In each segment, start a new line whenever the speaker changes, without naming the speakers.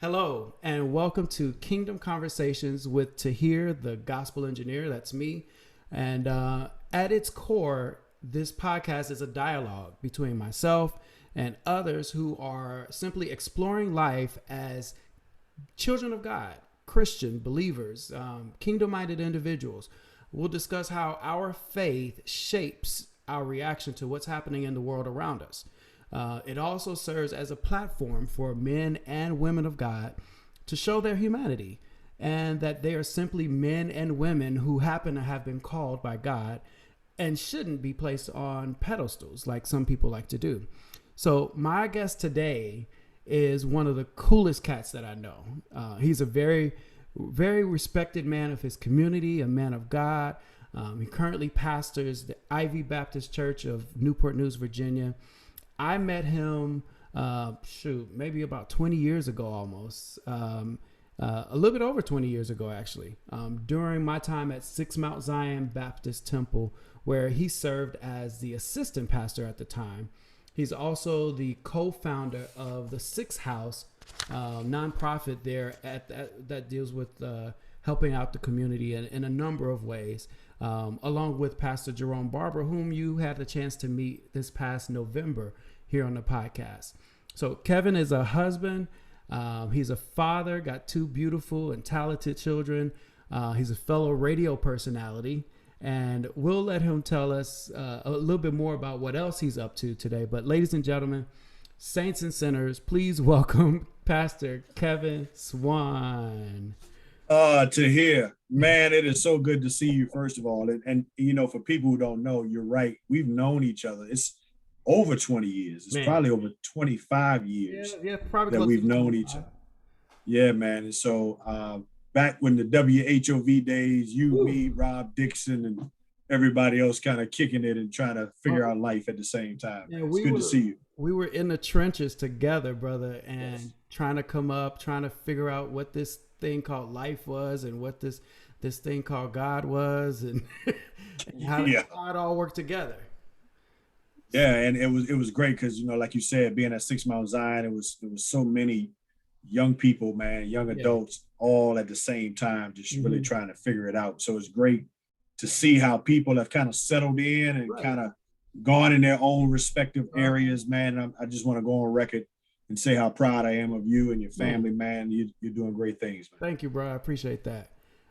Hello, and welcome to Kingdom Conversations with Tahir, the Gospel Engineer. That's me. And at its core, this podcast is a dialogue between myself and others who are simply exploring life as children of God, Christian believers, kingdom-minded individuals. We'll discuss how our faith shapes our reaction to what's happening in the world around us. It also serves as a platform for men and women of God to show their humanity and that they are simply men and women who happen to have been called by God and shouldn't be placed on pedestals like some people like to do. So my guest today is one of the coolest cats that I know. He's a very, very respected man of his community, a man of God. He currently pastors the Ivy Baptist Church of Newport News, Virginia. I met him, maybe about 20 years ago almost, a little bit over 20 years ago, actually, during my time at Six Mount Zion Baptist Temple, where he served as the assistant pastor at the time. He's also the co-founder of the Six House nonprofit there that deals with helping out the community in a number of ways, along with Pastor Jerome Barber, whom you had the chance to meet this past November here on the podcast. So Kevin is a husband. He's a father, got two beautiful and talented children. He's a fellow radio personality, and we'll let him tell us a little bit more about what else he's up to today. But ladies and gentlemen, saints and sinners, please welcome Pastor Kevin Swann.
Tahir, man, it is so good to see you, first of all. And you know, for people who don't know, you're right. We've known each other. It's over 20 years. It's probably over 25 years
probably
that we've known each other. Yeah, man. And so back when the WHOV days, you, me, Rob Dixon, and everybody else kind of kicking it and trying to figure out life at the same time. Yeah, it's good to see you.
We were in the trenches together, brother, and trying to figure out what this thing called life was and what this thing called God was, and, and how it all worked together.
Yeah, and it was great because, you know, like you said, being at Six Mount Zion, it was so many young people, man, young adults, all at the same time, just really trying to figure it out. So it's great to see how people have kind of settled in and kind of gone in their own respective areas, man. I just want to go on record and say how proud I am of you and your family, man. You're doing great things, man.
Thank you, bro. I appreciate that.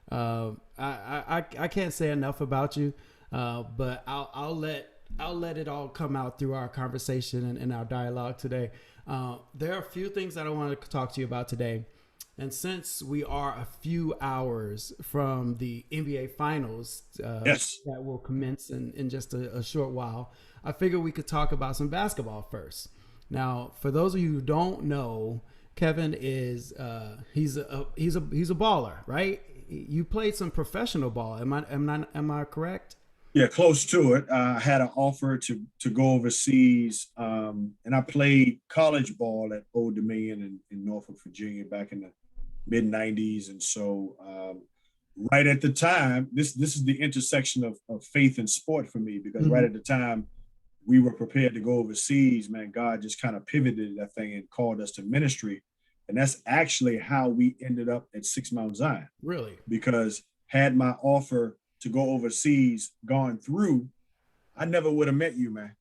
I can't say enough about you, but I'll let it all come out through our conversation and our dialogue today. There are a few things that I want to talk to you about today. And since we are a few hours from the NBA Finals that will commence in just a short while, I figured we could talk about some basketball first. Now, for those of you who don't know, Kevin is he's a baller, right? You played some professional ball. Am I correct?
Yeah, close to it. I had an offer to go overseas, and I played college ball at Old Dominion in Norfolk, Virginia, back in the mid '90s. And so, right at the time, this is the intersection of faith and sport for me, because right at the time we were prepared to go overseas, man, God just kind of pivoted that thing and called us to ministry. And that's actually how we ended up at Six Mount Zion.
Really?
Because had my offer to go overseas gone through, I never would have met you, man.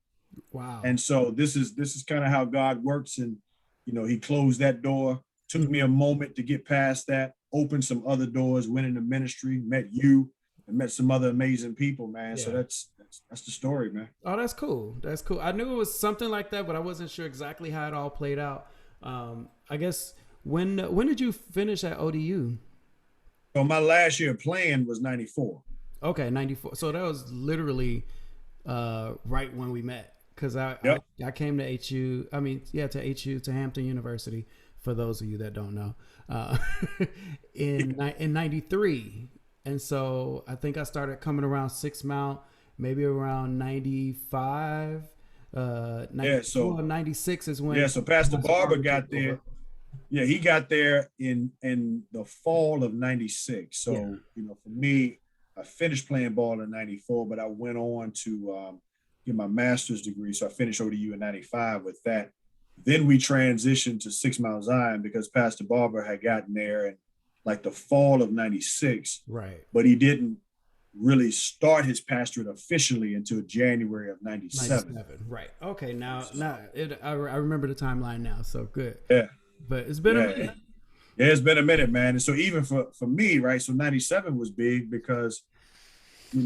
Wow.
And so this is kind of how God works. And, you know, he closed that door, took me a moment to get past that, opened some other doors, went into ministry, met you, and met some other amazing people, man. So that's the story, man.
Oh, that's cool. That's cool. I knew it was something like that, but I wasn't sure exactly how it all played out. I guess when did you finish at ODU?
So my last year playing was 94.
Okay, 94. So that was literally right when we met, because I came to HU. I mean, to HU, to Hampton University, for those of you that don't know, in 93. And so I think I started coming around Six Mount, maybe around 95. 96 is when.
Yeah, so Pastor Barber got there. Yeah, he got there in the fall of 96. So, you know, for me, I finished playing ball in 94, but I went on to get my master's degree. So I finished ODU in 95 with that. Then we transitioned to 6 Mile Zion because Pastor Barber had gotten there in like the fall of 96.
Right.
But he didn't really start his pastorate officially until January of 97.
97. Right. Okay. I remember the timeline now. So good.
Yeah.
But it's been a
Yeah.
minute.
Yeah, it's been a minute, man. And so even for me, right? So 97 was big because, in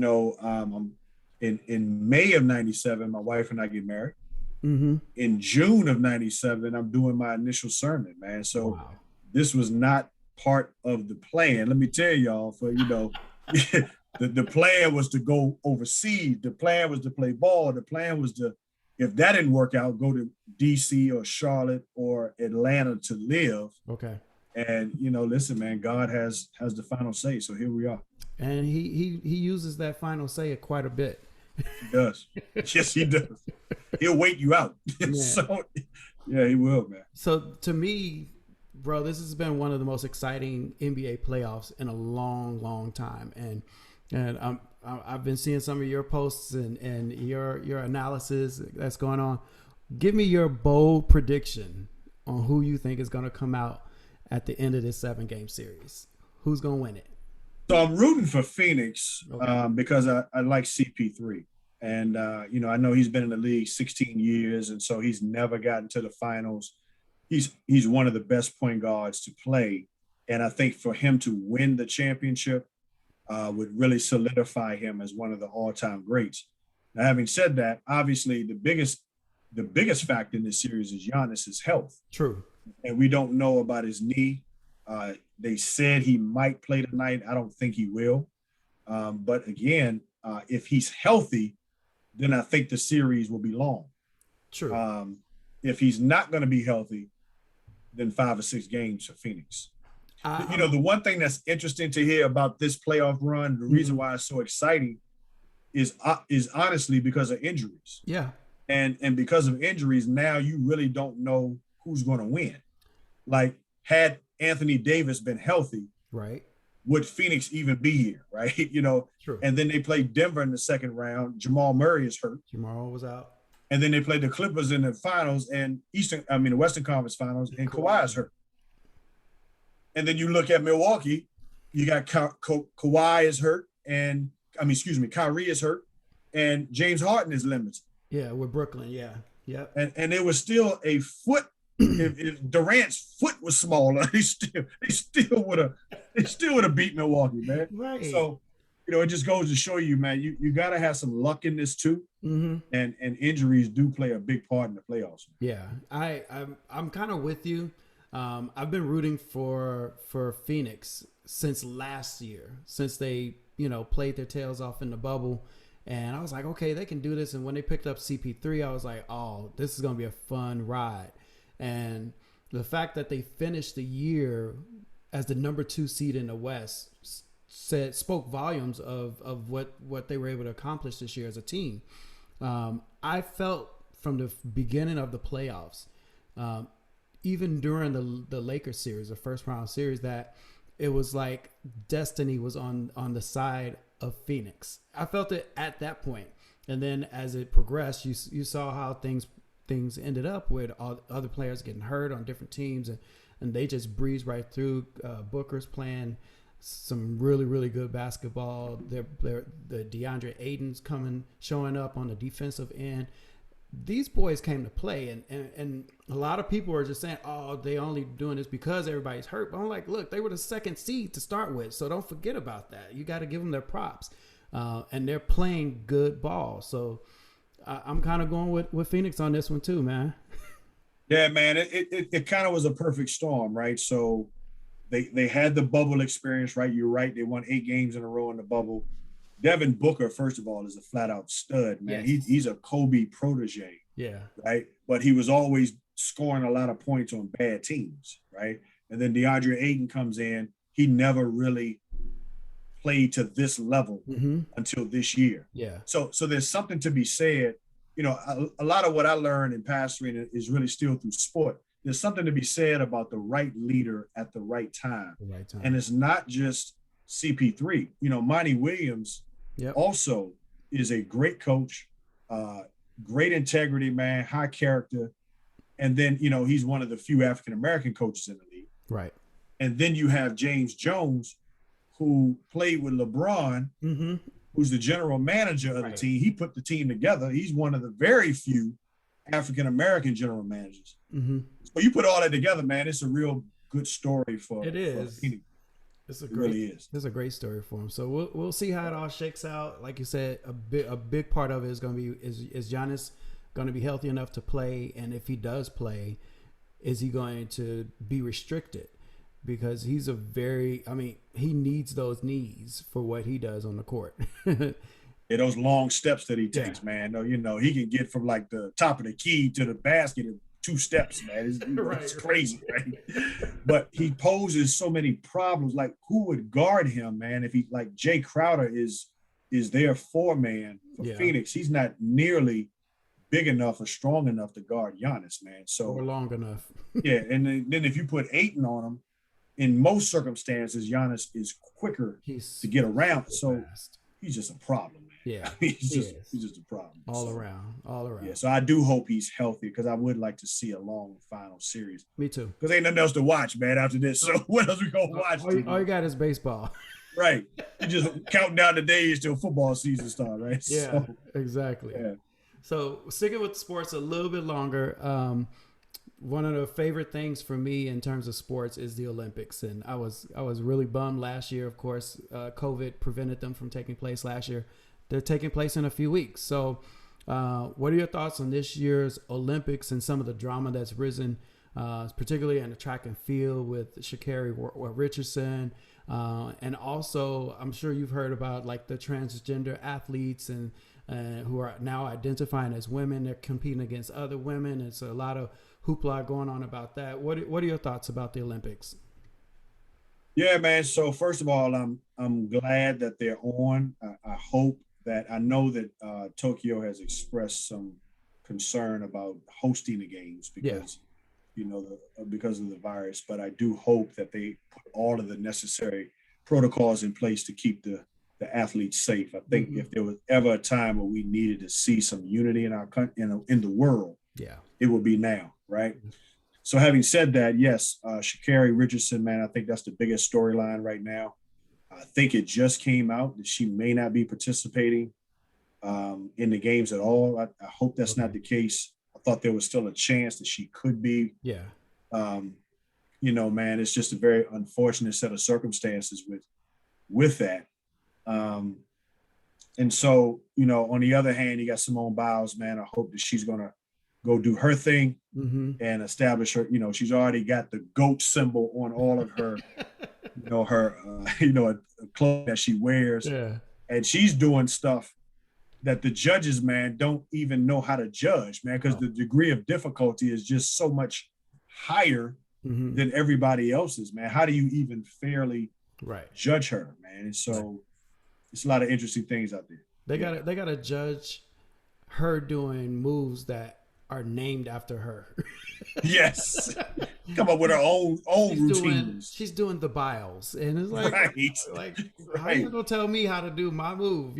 May of 97, my wife and I get married.
Mm-hmm.
In June of 97, I'm doing my initial sermon, man. So
Wow.
this was not part of the plan. Let me tell y'all, the plan was to go overseas. The plan was to play ball. The plan was to, if that didn't work out, go to DC or Charlotte or Atlanta to live.
Okay.
And listen, man, God has the final say. So here we are.
And he uses that final say quite a bit.
He does. Yes, he does. He'll wait you out. So yeah, he will, man.
So to me, bro, this has been one of the most exciting NBA playoffs in a long, long time. And I've been seeing some of your posts and your analysis that's going on. Give me your bold prediction on who you think is going to come out at the end of this 7-game series. Who's going to win it?
So I'm rooting for Phoenix
Okay.
because I like CP3. And, I know he's been in the league 16 years, and so he's never gotten to the finals. He's one of the best point guards to play. And I think for him to win the championship would really solidify him as one of the all-time greats. Now, having said that, obviously the biggest factor in this series is Giannis's health.
True.
And we don't know about his knee. They said he might play tonight. I don't think he will. But again, if he's healthy, then I think the series will be long.
True.
If he's not going to be healthy, then 5 or 6 games for Phoenix. The one thing that's interesting to hear about this playoff run, the reason why it's so exciting is honestly because of injuries.
Yeah.
And because of injuries, now you really don't know who's going to win. Like, had Anthony Davis been healthy,
right,
would Phoenix even be here, right?
True.
And then they played Denver in the second round. Jamal Murray is hurt.
Jamal was out.
And then they played the Clippers in the finals and the Western Conference finals, and Kawhi is hurt. And then you look at Milwaukee, you got Kawhi is hurt, and Kyrie is hurt, and James Harden is limited.
Yeah, with Brooklyn, yeah. Yep.
And it was still a foot. If Durant's foot was smaller, they still would have beat Milwaukee, man.
Right.
So, it just goes to show you, man, you got to have some luck in this too.
Mm-hmm.
And injuries do play a big part in the playoffs.
Yeah, I'm kind of with you. I've been rooting for Phoenix since last year, since they played their tails off in the bubble. And I was like, okay, they can do this. And when they picked up CP3, I was like, oh, this is going to be a fun ride. And the fact that they finished the year as the number 2 seed in the West spoke volumes of what they were able to accomplish this year as a team. I felt from the beginning of the playoffs, even during the Lakers series, the first round series, that it was like destiny was on the side of Phoenix. I felt it at that point. And then as it progressed, you saw how things ended up with all other players getting hurt on different teams, and they just breezed right through. Booker's playing some really, really good basketball. The DeAndre Ayton's showing up on the defensive end. These boys came to play, and a lot of people are just saying, oh, they only doing this because everybody's hurt. But I'm like, look, they were the 2nd seed to start with, so don't forget about that. You got to give them their props, and they're playing good ball. So I'm kind of going with Phoenix on this one too, man.
Yeah, man, it kind of was a perfect storm, right? So they had the bubble experience, right? You're right. They won 8 games in a row in the bubble. Devin Booker, first of all, is a flat out stud, man.
Yes.
He's a Kobe protege.
Yeah.
Right. But he was always scoring a lot of points on bad teams. Right. And then DeAndre Ayton comes in. He never really played to this level until this year.
Yeah.
So there's something to be said. A lot of what I learned in pastoring is really still through sport. There's something to be said about the right leader at the right time.
The right time.
And it's not just CP3. Monty Williams also is a great coach, great integrity, man, high character. And then, he's one of the few African-American coaches in the league.
Right.
And then you have James Jones, who played with LeBron, who's the general manager of the team. He put the team together. He's one of the very few African-American general managers. So you put all that together, man, it's a real good story for Phoenix.
It's a great story for him. So we'll see how it all shakes out. Like you said, a big part of it is going to be is Giannis going to be healthy enough to play, and if he does play, is he going to be restricted? Because he needs those knees for what he does on the court.
Yeah, those long steps that he takes, man. He can get from like the top of the key to the basket in 2 steps, man. It's crazy, right? But he poses so many problems. Like, who would guard him, man? If like Jay Crowder is their 4-man for Phoenix, he's not nearly big enough or strong enough to guard Giannis, man. So
or long enough.
Yeah, and then if you put Ayton on him, in most circumstances, Giannis is quicker to get around. So he's just a problem, man.
Yeah,
he's just a problem.
All around.
Yeah, so I do hope he's healthy because I would like to see a long final series.
Me too.
Because ain't nothing else to watch, man, after this. So what else we gonna watch?
All you got is baseball.
Right. You just counting down the days till football season starts, right?
Yeah, exactly.
Yeah.
So sticking with sports a little bit longer, one of the favorite things for me in terms of sports is the Olympics. And I was really bummed last year. Of course, COVID prevented them from taking place last year. They're taking place in a few weeks. So what are your thoughts on this year's Olympics and some of the drama that's risen, particularly in the track and field with Sha'Carri Richardson? And also, I'm sure you've heard about like the transgender athletes and who are now identifying as women. They're competing against other women. It's a lot of hoopla going on about that. What are your thoughts about the Olympics?
Yeah, man. So first of all, I'm glad that they're on. I hope that I know that Tokyo has expressed some concern about hosting the games because because of the virus. But I do hope that they put all of the necessary protocols in place to keep the athletes safe. I think if there was ever a time where we needed to see some unity in our country, in the world, it would be now, right? So having said that, yes, Sha'Carri Richardson, man, I think that's the biggest storyline right now. I think it just came out that she may not be participating in the games at all. I hope that's not the case. I thought there was still a chance that she could be.
Yeah.
Man, it's just a very unfortunate set of circumstances with that. And so, on the other hand, you got Simone Biles, man. I hope that she's going to go do her thing and establish her. She's already got the GOAT symbol on all of her, clothes that she wears. Yeah. And she's doing stuff that the judges, man, don't even know how to judge, man, because the degree of difficulty is just so much higher than everybody else's, man. How do you even fairly judge her, man? And so it's a lot of interesting things out there.
They gotta judge her doing moves that are named after her.
Yes. Come up with her own routines.
She's doing the Biles. And it's like, how you gonna tell me how to do my move,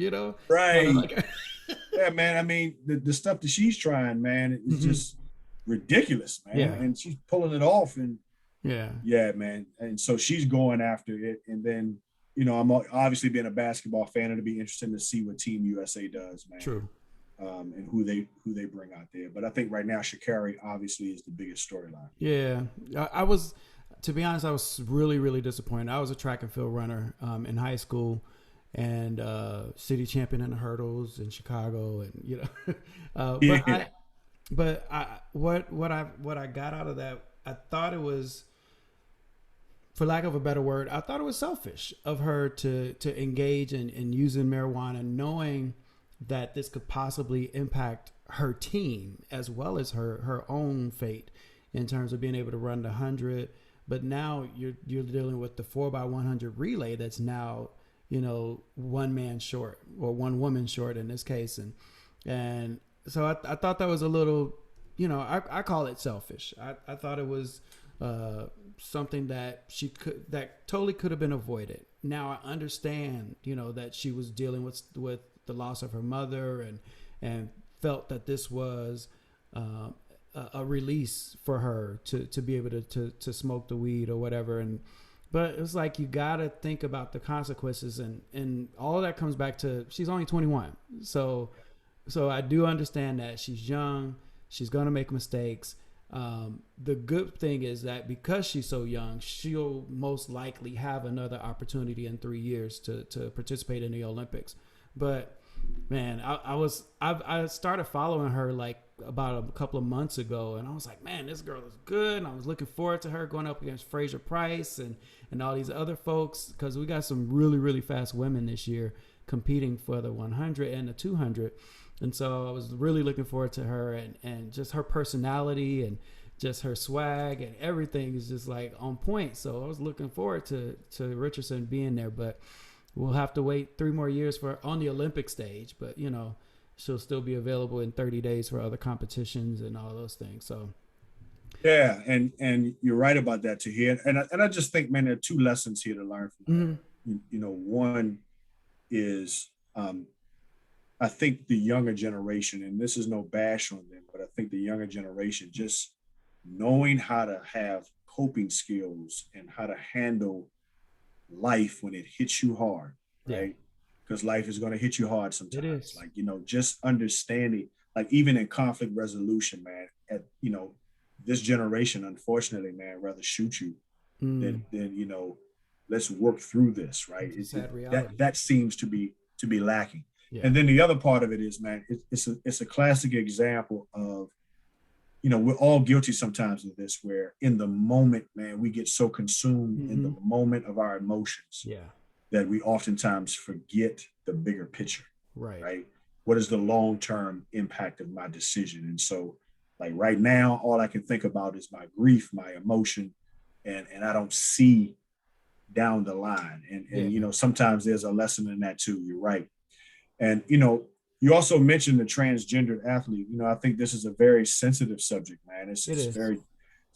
Right. Yeah, man. I mean, the stuff that she's trying, man, is just ridiculous, man. Yeah. And she's pulling it off and yeah, man. And so she's going after it. And then, I'm obviously being a basketball fan, it'll be interesting to see what Team USA does, man.
True.
And who they bring out there. But I think right now Sha'Carri obviously is the biggest storyline.
Yeah. I was, to be honest, I was really, really disappointed. I was a track and field runner in high school and city champion in the hurdles in Chicago, and what I got out of that, I thought it was, for lack of a better word, I thought it was selfish of her to engage in using marijuana, knowing that this could possibly impact her team as well as her own fate in terms of being able to run the 100. But now you're dealing with the 4x100 relay that's now, one man short or one woman short in this case. And so I thought that was a little, I call it selfish. I thought it was something that that totally could have been avoided. Now I understand, that she was dealing with the loss of her mother and felt that this was a release for her to be able to smoke the weed or whatever. But it's like, you got to think about the consequences, and all of that comes back to, she's only 21. So I do understand that she's young, she's going to make mistakes. The good thing is that because she's so young, she'll most likely have another opportunity in 3 years to participate in the Olympics. But man, I started following her like about a couple of months ago, and I was like, man, this girl is good. And I was looking forward to her going up against Fraser Price and all these other folks, because we got some really, really fast women this year competing for the 100 and the 200. And so I was really looking forward to her, and just her personality and just her swag and everything is just like on point. So I was looking forward to Richardson being there, but we'll have to wait 3 more years for on the Olympic stage. But you know, she'll still be available in 30 days for other competitions and all those things. So
yeah, and you're right about that, Tahir. And I just think, man, there are 2 lessons here to learn from that. You know, one is I think the younger generation, and this is no bash on them, but I think the younger generation just knowing how to have coping skills and how to handle life when it hits you hard, right? Because life is going to hit you hard sometimes.
It is.
Like, you know, just understanding, like even in conflict resolution, man, you know, this generation, unfortunately, man, rather shoot you than, you know, let's work through this, right?
It's a sad reality.
That seems to be lacking.
Yeah.
And then the other part of it is, man, it's a classic example of, you know, we're all guilty sometimes of this, where in the moment, man, we get so consumed in the moment of our emotions that we oftentimes forget the bigger picture, right? What is the long-term impact of my decision? And so, like right now, all I can think about is my grief, my emotion, and I don't see down the line. And you know, sometimes there's a lesson in that too. You're right. And, you know, you also mentioned the transgender athlete. You know, I think this is a very sensitive subject, man. It's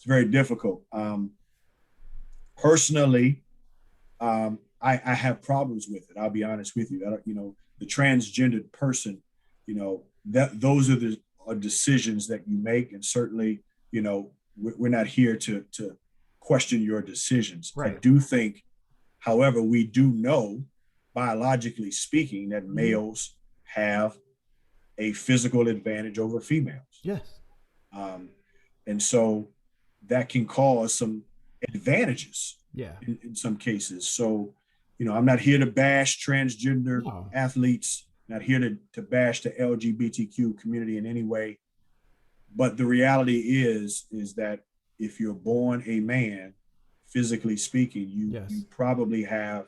very difficult. Personally, I have problems with it. I'll be honest with you. You know, the transgendered person, you know, that those are the decisions that you make. And certainly, you know, we're not here to question your decisions. I do think, however, we do know, biologically speaking, that males have a physical advantage over females.
Yes.
And so that can cause some advantages in some cases. So, you know, I'm not here to bash transgender athletes, not here to bash the LGBTQ community in any way. But the reality is that if you're born a man, physically speaking, you probably have,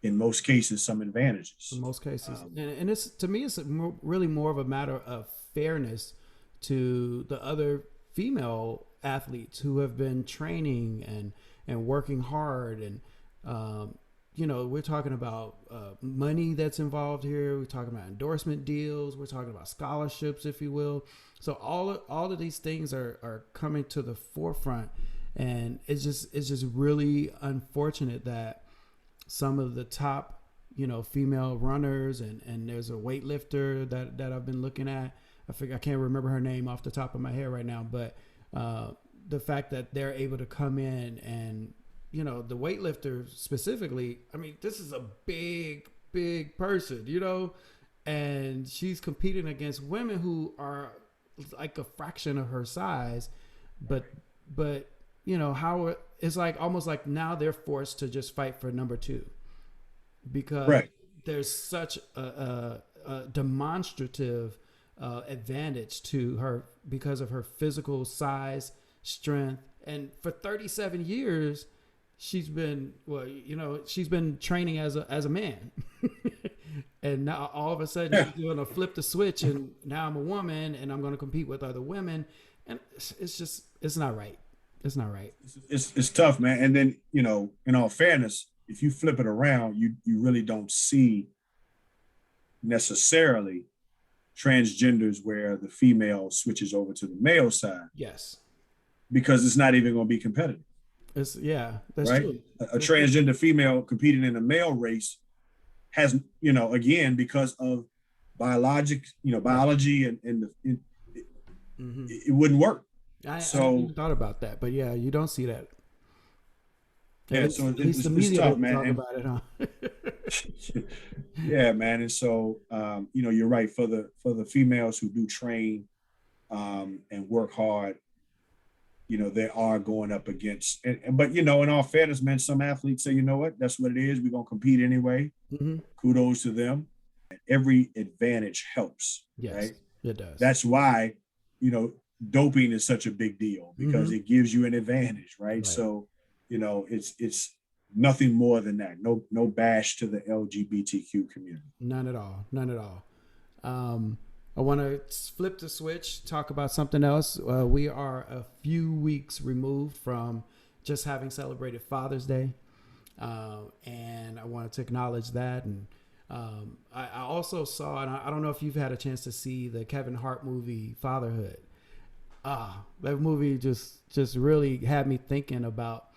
in most cases, some advantages.
In most cases. And it's, to me, it's really more of a matter of fairness to the other female athletes who have been training and working hard. And, you know, we're talking about money that's involved here. We're talking about endorsement deals. We're talking about scholarships, if you will. So all of these things are coming to the forefront. And it's just really unfortunate that some of the top, you know, female runners, and there's a weightlifter that I've been looking at. I can't remember her name off the top of my head right now, but the fact that they're able to come in and, you know, the weightlifter specifically, I mean, this is a big person, you know, and she's competing against women who are like a fraction of her size, but you know, how it's like almost like now they're forced to just fight for number 2 because there's such a demonstrative advantage to her because of her physical size, strength. And for 37 years, she's been training as a man. And now all of a sudden she's going to flip the switch, and now I'm a woman and I'm going to compete with other women. And it's not right. It's not right.
It's tough, man. And then, you know, in all fairness, if you flip it around, you really don't see necessarily transgenders where the female switches over to the male side.
Yes.
Because it's not even going to be competitive.
That's
right?
true.
A transgender female competing in a male race has, you know, again, because of biology and it wouldn't work.
I never
So
even thought about that, but yeah, you don't see that.
yeah, so
At least the
it's
media
tough,
doesn't
man.
talk about it, huh?
And yeah, man. And so you know, you're right, for the females who do train and work hard, you know, they are going up against, but you know, in all fairness, man, some athletes say, you know what, that's what it is. We're gonna compete anyway.
Hmm.
Kudos to them. Every advantage helps,
Yes,
right?
it does.
That's why, you know, doping is such a big deal because
Hmm.
it gives you an advantage, right?
Right.
So, you know, it's nothing more than that. No bash to the LGBTQ community.
None at all. None at all. Um, I want to flip the switch, talk about something else. We are a few weeks removed from just having celebrated Father's Day. And I wanted to acknowledge that. And I also saw, and I don't know if you've had a chance to see the Kevin Hart movie, Fatherhood. That movie just really had me thinking about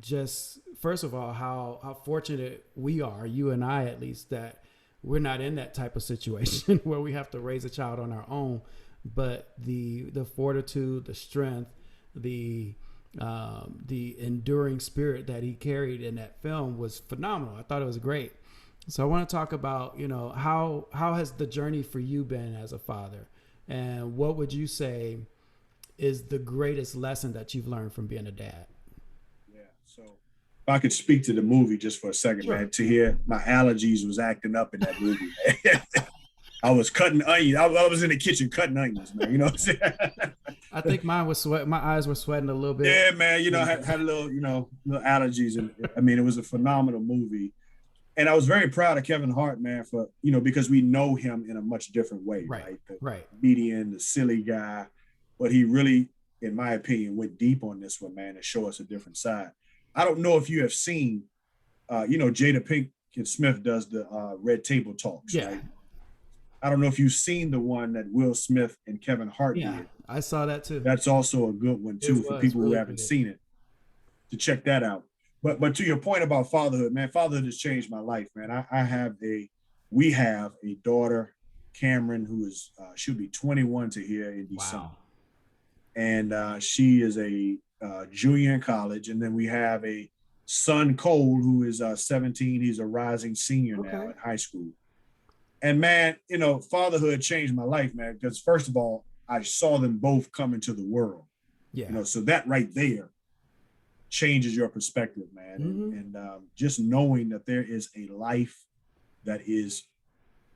just first of all how fortunate we are, you and I at least, that we're not in that type of situation where we have to raise a child on our own. But the fortitude, the strength, the enduring spirit that he carried in that film was phenomenal. I thought it was great. So I want to talk about, you know, how has the journey for you been as a father, and what would you say is the greatest lesson that you've learned from being a dad?
Yeah. So if I could speak to the movie just for a second,
Sure.
man, to hear my allergies was acting up in that movie, man. I was cutting onions. I was in the kitchen cutting onions, man. You know what I'm saying?
I think mine was sweat. My eyes were sweating a little bit.
Yeah, man. You know, I had a little, you know, little allergies, and I mean, it was a phenomenal movie. And I was very proud of Kevin Hart, man, for, you know, because we know him in a much different way,
Right.
right? The
Right.
comedian, the silly guy, but he really, in my opinion, went deep on this one, man, and show us a different side. I don't know if you have seen, you know, Jada Pinkett Smith does the Red Table Talks,
Yeah.
right? I don't know if you've seen the one that Will Smith and Kevin Hart
Yeah.
did.
I saw that too.
That's also a good one
It
too for
was
people who
really
haven't
good.
seen it, to check that out. But to your point about fatherhood, man, fatherhood has changed my life, man. We have a daughter, Cameron, who is she'll be 21 to here in December,
Wow.
and she is a junior in college. And then we have a son, Cole, who is 17. He's a rising senior now
Okay.
in high school. And man, you know, fatherhood changed my life, man, because first of all, I saw them both come into the world. You
Yeah.
know, so that right there changes your perspective, man.
Mm-hmm.
And just knowing that there is a life that is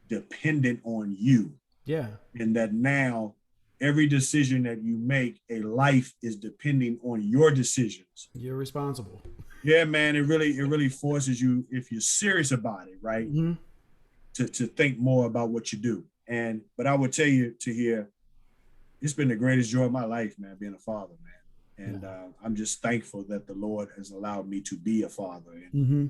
dependent on you,
Yeah.
and that now every decision that you make, a life is depending on your decisions.
You're responsible.
Yeah, man, it really forces you, if you're serious about it, right,
Mm-hmm.
to think more about what you do. And but I would tell you, to hear, it's been the greatest joy of my life, man, being a father, man. And
Yeah.
I'm just thankful that the Lord has allowed me to be a father. And,
Mm-hmm.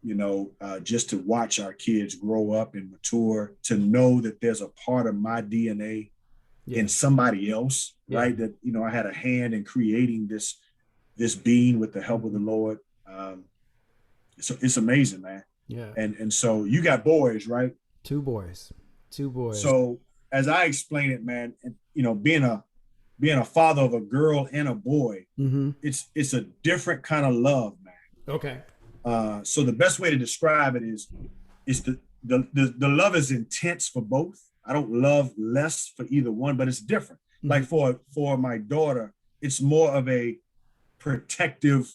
you know, just to watch our kids grow up and mature, to know that there's a part of my DNA
Yeah.
in somebody else,
Yeah.
right? That, you know, I had a hand in creating this being with the help of the
Mm-hmm.
Lord. So it's amazing, man.
Yeah.
And so you got boys, right?
Two boys. Two boys.
So as I explain it, man, and, you know, being a father of a girl and a boy,
Mm-hmm.
it's a different kind of love, man.
Okay.
So the best way to describe it is the love is intense for both. I don't love less for either one, but it's different.
Mm-hmm.
Like for my daughter, it's more of a protective,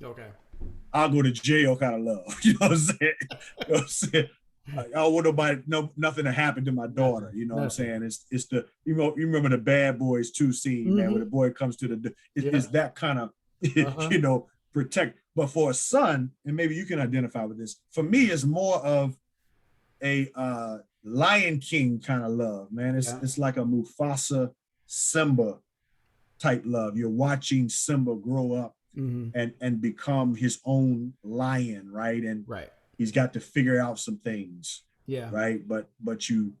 Okay.
I'll go to jail kind of love. You know what I'm saying? You know what I'm saying? I don't want nobody, nothing to happen to my daughter.
Nothing.
You know what I'm
Nothing.
saying? It's the, you remember the Bad Boys 2 scene, man, where
Mm-hmm.
the boy comes to
Yeah.
it's that kind of,
Uh-huh.
you know, protect. But for a son, and maybe you can identify with this, for me, it's more of a Lion King kind of love, man.
Yeah.
It's like a Mufasa Simba type love. You're watching Simba grow up
Mm-hmm.
and become his own lion, right? And
Right.
he's got to figure out some things,
Yeah.
right? But you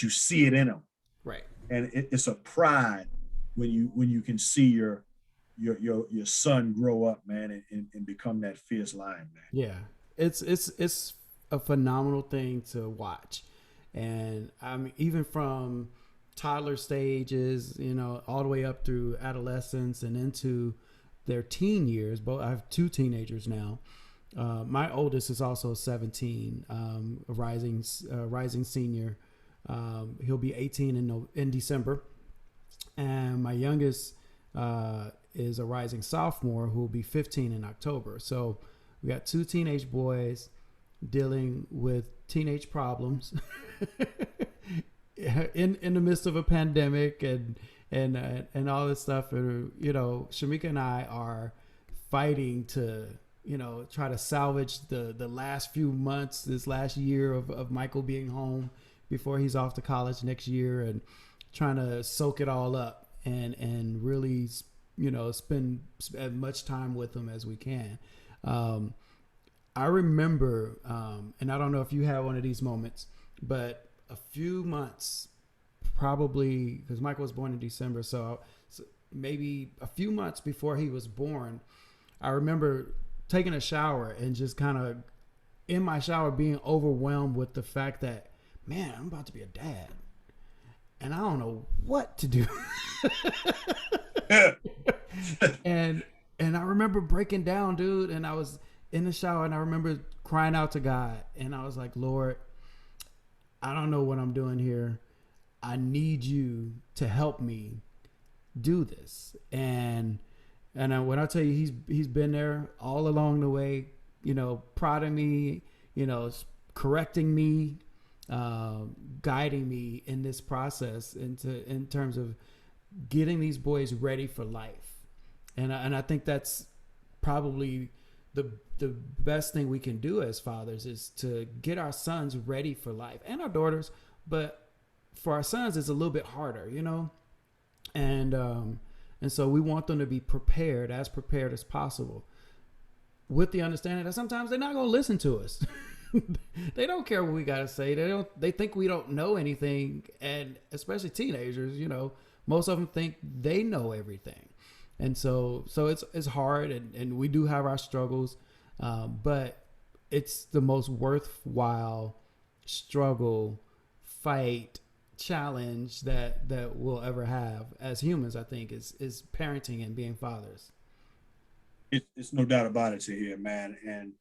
see it in him,
Right.
and it's a pride when you can see your son grow up, man, and become that fierce lion, man.
Yeah. It's a phenomenal thing to watch. And I'm even from toddler stages, you know, all the way up through adolescence and into their teen years. Both I have two teenagers now. My oldest is also 17, a rising senior. He'll be 18 in December, and my youngest is a rising sophomore who will be 15 in October. So we got two teenage boys dealing with teenage problems in the midst of a pandemic and all this stuff. And, you know, Shamika and I are fighting to, you know, try to salvage the last few months, this last year of Michael being home before he's off to college next year, and trying to soak it all up and really, you know, spend as much time with him as we can. I remember, and I don't know if you had one of these moments, but a few months, probably because Michael was born in December, so maybe a few months before he was born, I remember taking a shower and just kind of in my shower being overwhelmed with the fact that, man, I'm about to be a dad and I don't know what to do. and I remember breaking down, dude, and I was in the shower and I remember crying out to God, and I was like, Lord, I don't know what I'm doing here. I need you to help me do this. And when I tell you, he's been there all along the way, you know, prodding me, you know, correcting me, guiding me in this process in terms of getting these boys ready for life. And I think that's probably the best thing we can do as fathers, is to get our sons ready for life, and our daughters, but for our sons it's a little bit harder, you know, and so we want them to be prepared as possible, with the understanding that sometimes they're not going to listen to us. They don't care what we got to say. They think we don't know anything, and especially teenagers, you know, most of them think they know everything. And so it's hard, and we do have our struggles, but it's the most worthwhile struggle, fight, challenge that we'll ever have as humans, I think, is parenting and being fathers.
It's no doubt about it, Tahir, man. And,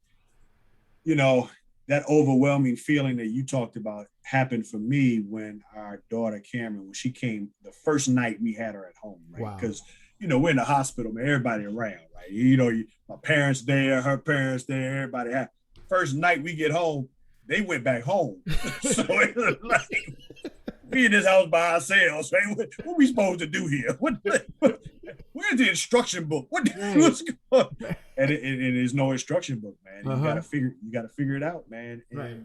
you know, that overwhelming feeling that you talked about happened for me when our daughter Cameron, when she came the first night we had her at home, right?
Wow.
Because, you know, we're in the hospital, man, everybody around, right? You know, my parents there, her parents there, everybody. First night we get home, they went back home. So it was like, we in this house by ourselves, right? What we supposed to do here? Where's the instruction book? What's going on? And it is no instruction book, man. You gotta figure it out, man. And,
right.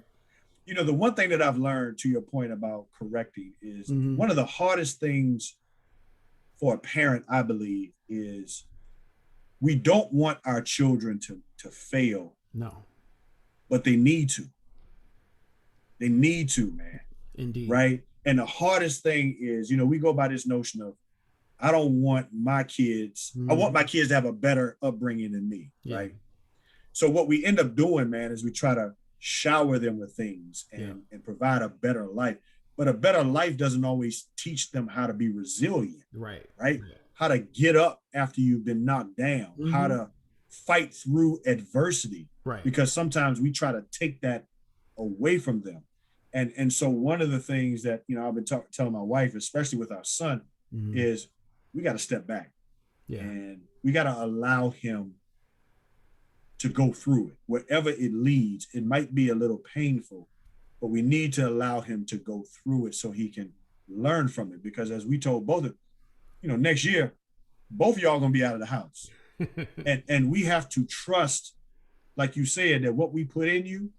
You know, the one thing that I've learned, to your point about correcting, is one of the hardest things for a parent, I believe, is we don't want our children to fail.
No.
But they need to. They need to, man.
Indeed.
Right? And the hardest thing is, you know, we go by this notion of, I don't want my kids, I want my kids to have a better upbringing than me, right? So what we end up doing, man, is we try to shower them with things and provide a better life. But a better life doesn't always teach them how to be resilient, right? Yeah. How to get up after you've been knocked down, how to fight through adversity, right? Because sometimes we try to take that away from them. And so one of the things that, you know, I've been telling my wife, especially with our son, is we got to step back and we got to allow him to go through it. Wherever it leads, it might be a little painful, but we need to allow him to go through it so he can learn from it. Because as we told both of, you know, next year, both of y'all going to be out of the house. and we have to trust, like you said, that what we put in you,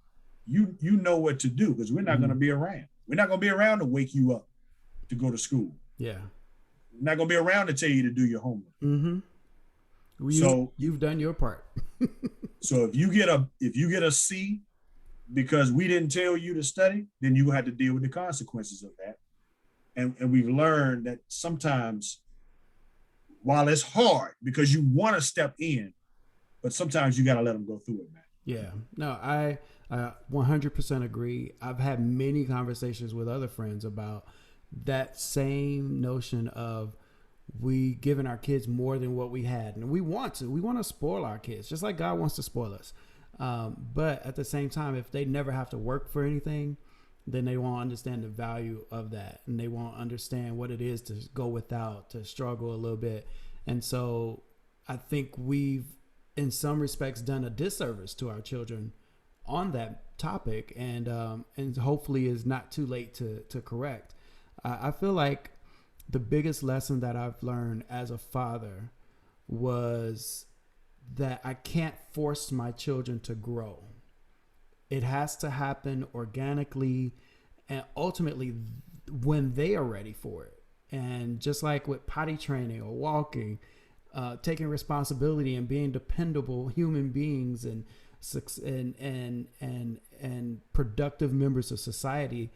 you know what to do, because we're not going to be around. We're not going to be around to wake you up to go to school. Yeah. We're not going to be around to tell you to do your homework.
So you've done your part.
So if you get a C because we didn't tell you to study, then you have to deal with the consequences of that. And we've learned that sometimes, while it's hard because you want to step in, but sometimes you got to let them go through it, man.
Yeah. No, I 100% agree. I've had many conversations with other friends about that same notion of we giving our kids more than what we had, and we want to spoil our kids just like God wants to spoil us. But at the same time, if they never have to work for anything, then they won't understand the value of that, and they won't understand what it is to go without, to struggle a little bit. And so I think we've, in some respects, done a disservice to our children on that topic, and hopefully it's not too late to correct. I feel like the biggest lesson that I've learned as a father was that I can't force my children to grow. It has to happen organically and ultimately when they are ready for it. And just like with potty training or walking, taking responsibility and being dependable human beings and productive members of society,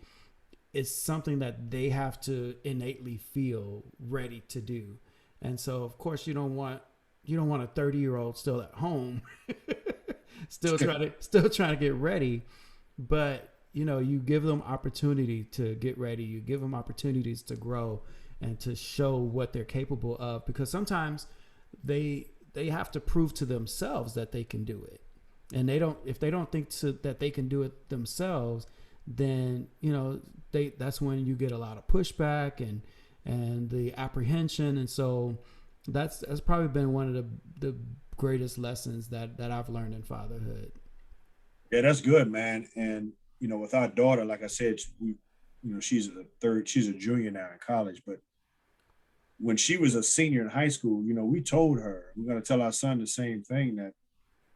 is something that they have to innately feel ready to do. And so, of course, you don't want a 30-year-old still at home, still trying to get ready. But you give them opportunity to get ready. You give them opportunities to grow and to show what they're capable of. Because sometimes they have to prove to themselves that they can do it. And if they don't think that they can do it themselves, then that's when you get a lot of pushback and the apprehension. And so that's probably been one of the greatest lessons that I've learned in fatherhood.
Yeah, that's good, man. And with our daughter, like I said, she's a junior now in college, but when she was a senior in high school, we told her, we're going to tell our son the same thing, that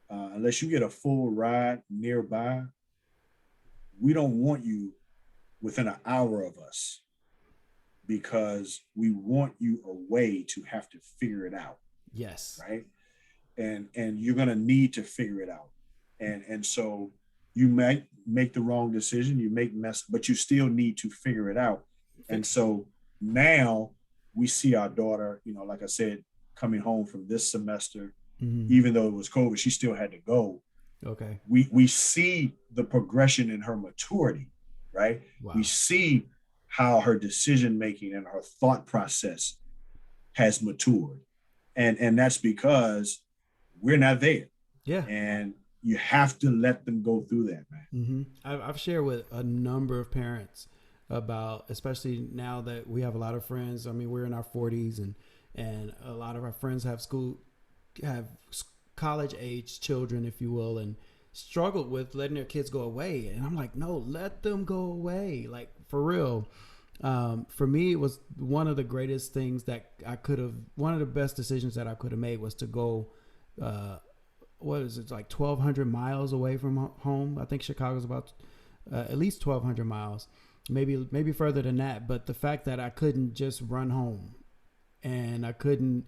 unless you get a full ride nearby, we don't want you within an hour of us, because we want you away to have to figure it out.
Yes.
Right. And you're going to need to figure it out. And so you might make the wrong decision, you make mess, but you still need to figure it out. And so now we see our daughter, like I said, coming home from this semester, even though it was COVID, she still had to go.
Okay.
We see the progression in her maturity, right?
Wow.
We see how her decision making and her thought process has matured. And that's because we're not there.
Yeah.
And you have to let them go through that, man.
Mm-hmm. I've shared with a number of parents about, especially now that we have a lot of friends. I mean, we're in our 40s, and a lot of our friends have college age children, if you will, and struggled with letting their kids go away. And I'm like, no, let them go away. Like, for real. For me, it was one of the greatest things that one of the best decisions that I could have made was to go, what is it, like 1,200 miles away from home. I think Chicago's about at least 1,200 miles, maybe further than that. But the fact that I couldn't just run home, and I couldn't,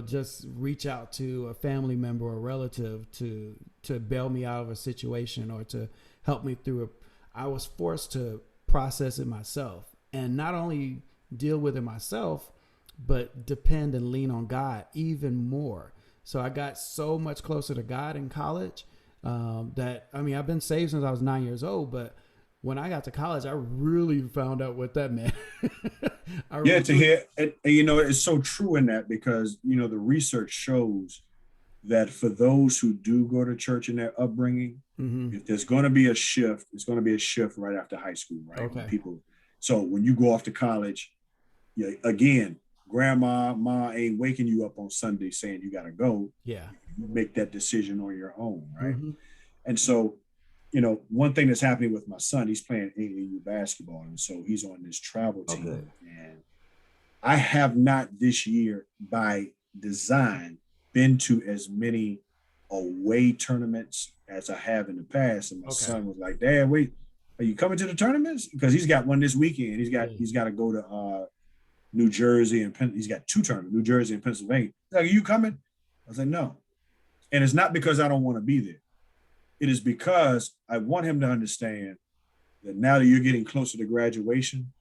just reach out to a family member or relative to bail me out of a situation or to help me through it, I was forced to process it myself, and not only deal with it myself, but depend and lean on God even more. So I got so much closer to God in college that, I mean, I've been saved since I was 9 years old, but when I got to college, I really found out what that meant.
Tahir, and it's so true in that, because, the research shows that for those who do go to church in their upbringing, if there's going to be a shift, it's going to be a shift right after high school, right?
Okay.
So when you go off to college, again, grandma, ma ain't waking you up on Sunday saying you got to go.
Yeah.
You make that decision on your own, right?
Mm-hmm.
And so, one thing that's happening with my son, he's playing AAU basketball, and so he's on this travel team.
Okay.
And I have not this year, by design, been to as many away tournaments as I have in the past. And my son was like, "Dad, wait, are you coming to the tournaments?" Because he's got one this weekend. He's got to go to New Jersey and he's got two tournaments, New Jersey and Pennsylvania. He's like, "Are you coming?" I was like, "No." And it's not because I don't want to be there. It is because I want him to understand that now that you're getting closer to graduation,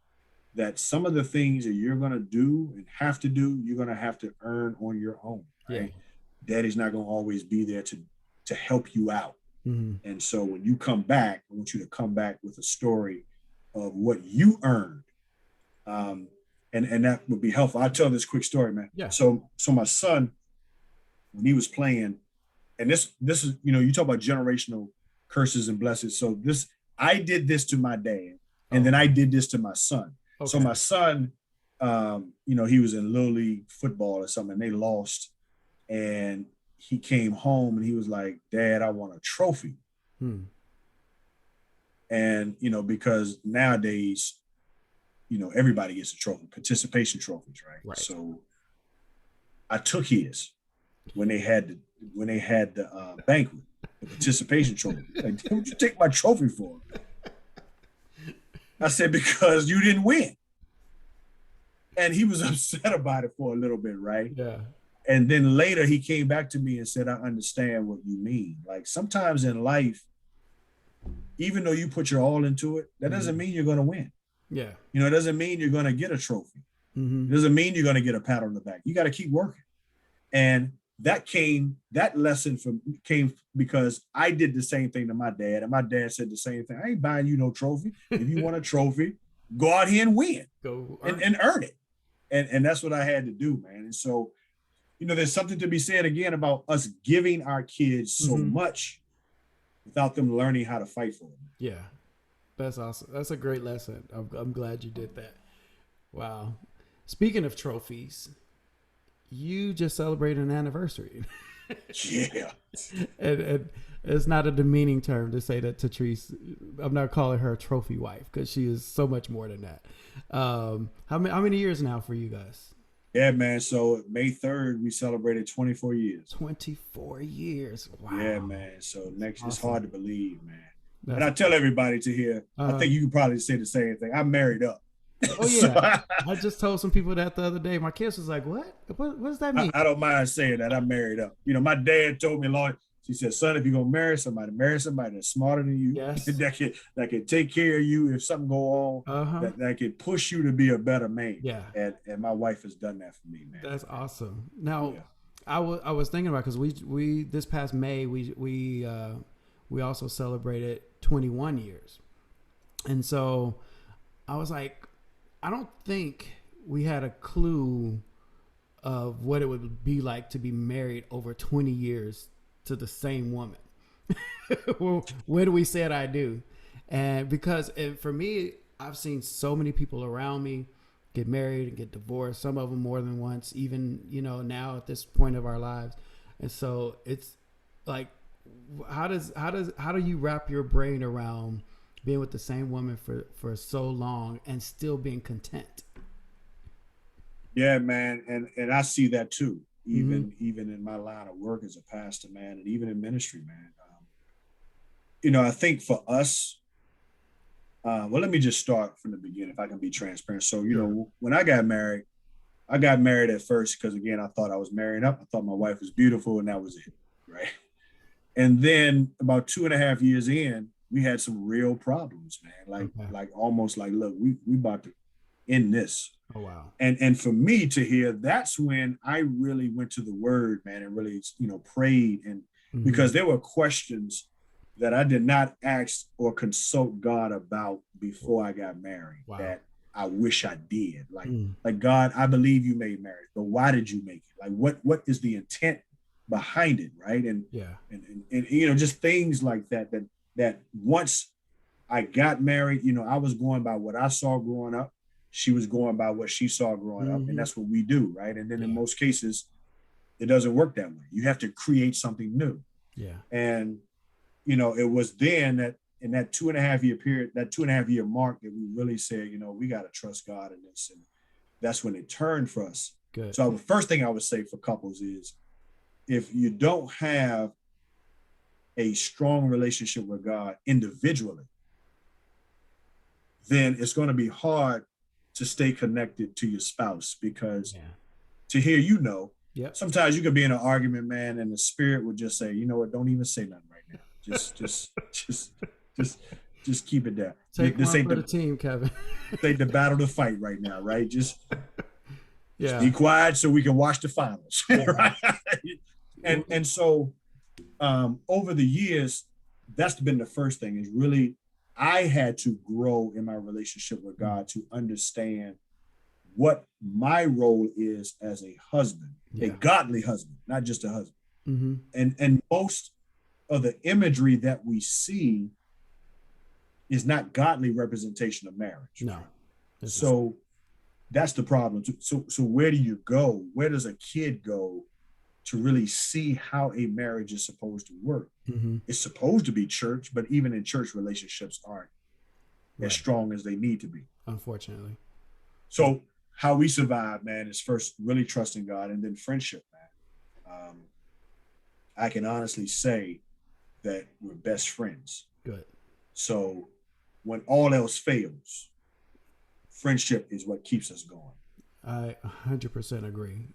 that some of the things that you're going to do and have to do, you're going to have to earn on your own. Right? Yeah. Daddy's not going to always be there to help you out. Mm-hmm. And so when you come back, I want you to come back with a story of what you earned And that would be helpful. I'll tell this quick story, man.
Yeah.
So my son, when he was playing, and this is, you talk about generational curses and blessings. So I did this to my dad, and then I did this to my son. Okay. So my son, he was in Little League football or something, and they lost, and he came home and he was like, "Dad, I want a trophy." And, because nowadays, everybody gets a trophy, participation trophies, right? So I took his when they had the banquet, the participation trophy. Like, what'd you take my trophy for? I said, because you didn't win. And he was upset about it for a little bit, right?
Yeah.
And then later he came back to me and said, I understand what you mean. Like, sometimes in life, even though you put your all into it, that doesn't mean you're going to win.
Yeah.
It doesn't mean you're going to get a trophy. It doesn't mean you're going to get a pat on the back. You got to keep working. And that lesson came because I did the same thing to my dad. And my dad said the same thing. I ain't buying you no trophy. If you want a trophy, go out here and win. And earn it. And that's what I had to do, man. And so, there's something to be said again about us giving our kids so much without them learning how to fight for it.
Yeah. That's awesome. That's a great lesson. I'm glad you did that. Wow. Speaking of trophies, you just celebrated an anniversary.
Yeah.
And it's not a demeaning term to say that Tatrice, I'm not calling her a trophy wife because she is so much more than that. How many years now for you guys?
Yeah, man. So May 3rd, we celebrated 24 years.
24 years. Wow.
Yeah, man. So next, awesome. It's hard to believe, man. And I tell everybody to hear, I think you could probably say the same thing. I'm married up.
Oh, yeah. I just told some people that the other day. My kids was like, what? What does that mean?
I don't mind saying that. I'm married up. My dad told me, Lord, she said, son, if you're going to marry somebody that's smarter than you,
yes.
that can take care of you if something go on, that can push you to be a better man.
Yeah.
And my wife has done that for me, man.
That's awesome. Now, yeah. I was thinking about, because we this past May, we also celebrated 21 years. And so I was like, I don't think we had a clue of what it would be like to be married over 20 years to the same woman. When we said I do. And because for me, I've seen so many people around me get married and get divorced, some of them more than once, even, now at this point of our lives. And so it's like, how do you wrap your brain around being with the same woman for so long and still being content?
Yeah, man. And I see that too, even in my line of work as a pastor, man, and even in ministry, man. I think for us, let me just start from the beginning, if I can be transparent. So, when I got married at first because, again, I thought I was marrying up. I thought my wife was beautiful, and that was it, right? And then about 2.5 years in, we had some real problems, man. Like almost like, look, we about to end this.
Oh, wow.
And for me to hear, that's when I really went to the word, man, and really, prayed. And because there were questions that I did not ask or consult God about before I got married, that I wish I did. Like God, I believe you made marriage, but why did you make it? Like, what is the intent behind it, right? And just things like that once I got married, I was going by what I saw growing up. She was going by what she saw growing up, and that's what we do, right? And then in most cases, it doesn't work that way. You have to create something new.
Yeah.
And it was then that in that 2.5 year period, that 2.5 year mark, that we really said, we got to trust God in this. And that's when it turned for us.
Good.
So the first thing I would say for couples is, if you don't have a strong relationship with God individually, then it's going to be hard to stay connected to your spouse, because to hear, sometimes you could be in an argument, man, and the spirit would just say, what, don't even say nothing right now. Just keep it there.
Take one for the team, Kevin.
Take the battle to fight right now, right? Just be quiet so we can watch the finals, right? And so over the years, that's been the first thing, is really I had to grow in my relationship with God to understand what my role is as a husband, a godly husband, not just a husband.
Mm-hmm.
And most of the imagery that we see is not godly representation of marriage.
No.
So that's the problem. So where do you go? Where does a kid go to really see how a marriage is supposed to work?
Mm-hmm.
It's supposed to be church, but even in church, relationships aren't as strong as they need to be.
Unfortunately.
So how we survive, man, is first really trusting God, and then friendship, man. I can honestly say that we're best friends.
Good.
So when all else fails, friendship is what keeps us going.
I 100% agree.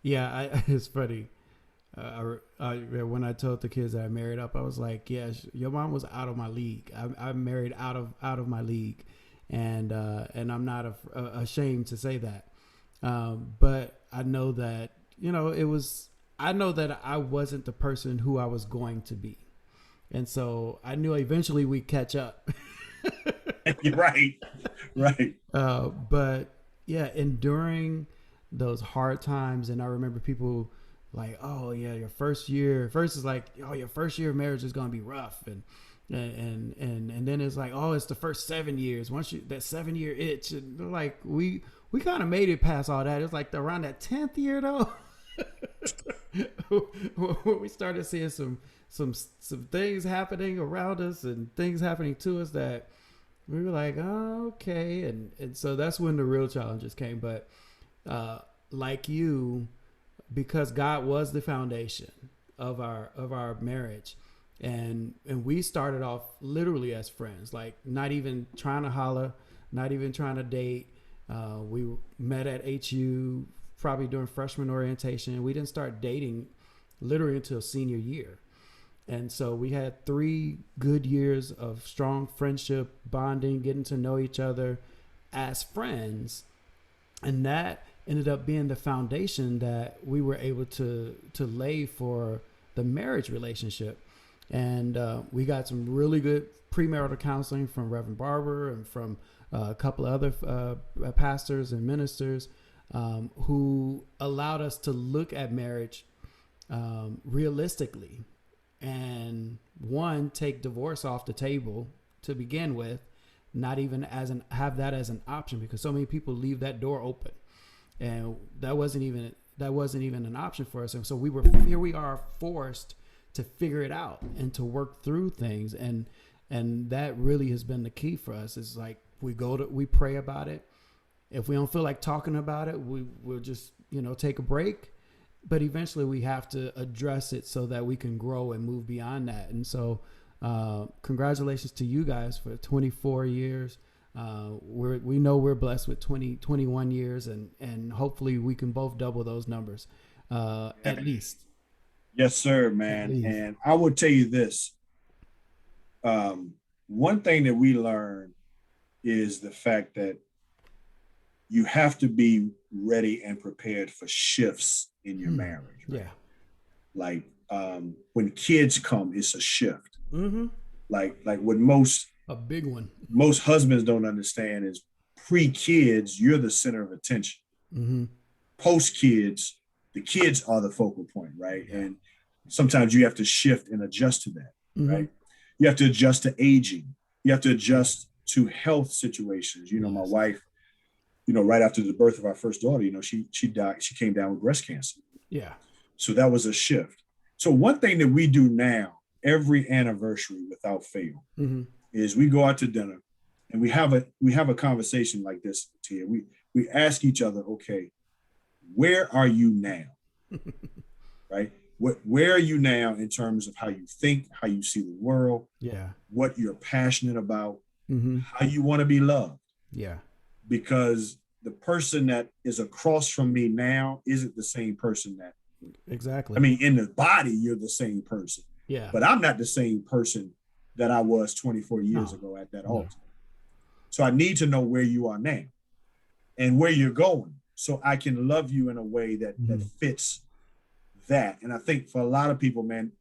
It's funny. When I told the kids that I married up, I was like, "Yeah, your mom was out of my league. I married out of my league, and I'm not ashamed to say that. But I know that I know that I wasn't the person who I was going to be, and so I knew eventually we'd catch up."
Right.
But yeah, enduring those hard times, and I remember people like, "Oh yeah, your first year of marriage is gonna be rough," and then it's like, "Oh, it's the first 7 years. Once you that 7 year itch," and like we kind of made it past all that. It's like around that 10th year though, we started seeing some things happening around us and things happening to us that we were like, "Oh, okay," and so that's when the real challenges came. But like you, because God was the foundation of our marriage, and we started off literally as friends, like not even trying to holler, not even trying to date. We met at HU probably during freshman orientation. We didn't start dating literally until senior year. And so we had 3 good years of strong friendship, bonding, getting to know each other as friends. And that ended up being the foundation that we were able to lay for the marriage relationship. And we got some really good premarital counseling from Reverend Barber and from a couple of other pastors and ministers who allowed us to look at marriage realistically. And take divorce off the table to begin with, not even have that as an option, because so many people leave that door open, and that wasn't even an option for us. And so here we are forced to figure it out and to work through things, and that really has been the key for us. Is like we pray about it. If we don't feel like talking about it, we'll just take a break. But eventually we have to address it so that we can grow and move beyond that. And so congratulations to you guys for 24 years. We know we're blessed with 21 years, and hopefully we can both double those numbers at least.
Yes, sir, man. And I will tell you this. One thing that we learned is the fact that you have to be ready and prepared for shifts in your marriage. Right?
Yeah.
Like when kids come, it's a shift.
Mm-hmm.
Like what
a big one.
Most husbands don't understand is pre-kids, you're the center of attention.
Mm-hmm.
Post-kids, the kids are the focal point, right? Yeah. And sometimes you have to shift and adjust to that, right? You have to adjust to aging. You have to adjust to health situations. My wife, right after the birth of our first daughter, she died. She came down with breast cancer.
Yeah.
So that was a shift. So one thing that we do now, every anniversary without fail, is we go out to dinner and we have a conversation like this, Tahir. We ask each other, okay, where are you now? Right? Where are you now in terms of how you think, how you see the world, what you're passionate about, how you want to be loved?
Yeah.
Because the person that is across from me now isn't the same person that.
Exactly.
I mean, in the body, you're the same person.
Yeah.
But I'm not the same person that I was 24 years ago at that altar. So I need to know where you are now and where you're going so I can love you in a way that fits that. And I think for a lot of people, man,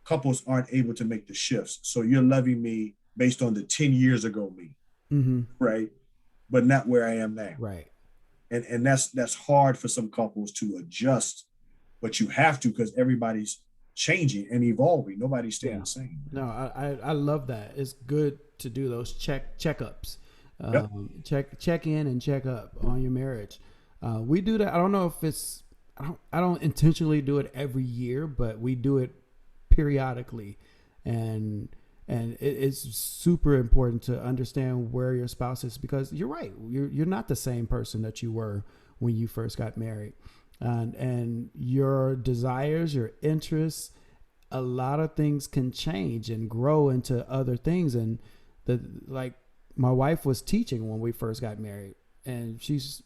couples aren't able to make the shifts. So you're loving me based on the 10 years ago me, right? But not where I am now.
Right.
And that's hard for some couples to adjust, but you have to, because everybody's changing and evolving. Nobody's staying
Yeah.
the same.
No, I love that. It's good to do those checkups,
Yep.
check in and check up on your marriage. We do that. I don't know if it's I don't intentionally do it every year, but we do it periodically, and it's super important to understand where your spouse is, because you're right. You're not the same person that you were when you first got married, and your desires, your interests, a lot of things can change and grow into other things. And like my wife was teaching when we first got married, and she's